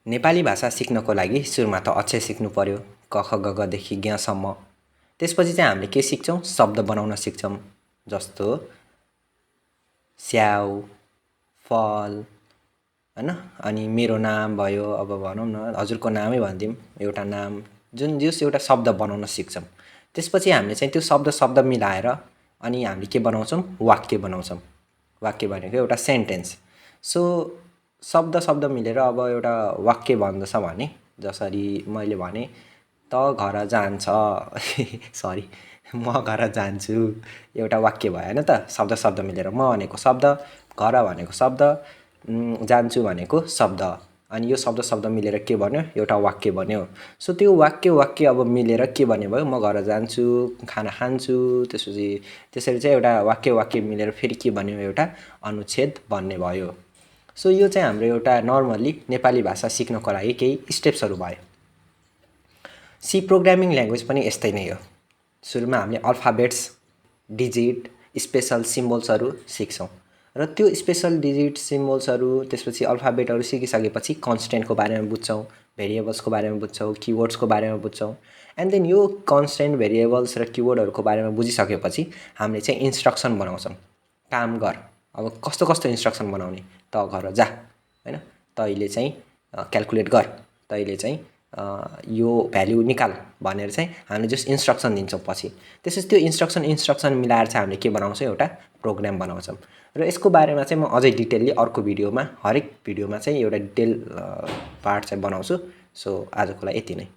नेपाली भाषा सिक्नको लागि सुरुमा त अक्षर सिक्नु पर्यो, क ख ग घ देखि ज्ञ सम्म। त्यसपछि चाहिँ हामीले के सिक्छौँ, शब्द बनाउन सिक्छौँ। जस्तो स्याउ, फल, हैन। अनि मेरो नाम भयो, अब भनौँ न हजुरको नामै भनिदिउँ, एउटा नाम, जुन जस एउटा शब्द बनाउन सिक्छौँ। त्यसपछि हामीले चाहिँ त्यो शब्द मिलाएर अनि हामीले के बनाउँछौँ, वाक्य बनाउँछौँ। वाक्य भनेको एउटा सेन्टेन्स। सो शब्द मिलेर अब एउटा वाक्य बन्दछ भने, जसरी मैले भने त घर जान्छ सरी म घर जान्छु, एउटा वाक्य भयो हैन त। शब्द मिलेर म भनेको शब्द, घर भनेको शब्द, जान्छु भनेको शब्द, अनि यो शब्द मिलेर के बन्यो, एउटा वाक्य बन्यो। सो त्यो वाक्य अब मिलेर के बन्यो भयो, म घर जान्छु, खाना खान्छु, त्यसपछि त्यसरी चाहिँ एउटा वाक्य मिलेर फेरि के बन्यो, एउटा अनुच्छेद बन्ने भयो। सो यो चाहिँ हाम्रो एउटा नर्मल्ली नेपाली भाषा सिक्नको लागि केही स्टेप्सहरू भयो। सी प्रोग्रामिङ ल्याङ्ग्वेज पनि यस्तै नै हो। सुरुमा हामीले अल्फाबेट्स, डिजिट, स्पेसल सिम्बल्सहरू सिक्छौँ र त्यो स्पेसल डिजिट सिम्बल्सहरू, त्यसपछि अल्फाबेटहरू सिकिसकेपछि कन्स्टेन्टको बारेमा बुझ्छौँ, भेरिएबल्सको बारेमा बुझ्छौँ, किवर्ड्सको बारेमा बुझ्छौँ। एन्ड देन यो कन्स्टेन्ट, भेरिएबल्स र किवर्डहरूको बारेमा बुझिसकेपछि हामीले चाहिँ इन्स्ट्रक्सन बनाउँछौँ। काम गर, अब कस्तो कस्तो इन्स्ट्रक्सन बनाउने, त घर जा हैन, तैँले चाहिँ क्याल्कुलेट गर, तैँले चाहिँ यो भ्याल्यु निकाल भनेर चाहिँ हामीले जस्ट इन्स्ट्रक्सन दिन्छौँ पछि। त्यसपछि त्यो इन्स्ट्रक्सन मिलाएर चाहिँ हामीले के बनाउँछौँ, एउटा प्रोग्राम बनाउँछौँ। र यसको बारेमा चाहिँ म अझै डिटेलली अर्को भिडियोमा, हरेक भिडियोमा चाहिँ एउटा डिटेल पार्ट चाहिँ बनाउँछु। सो आजको लागि यति नै।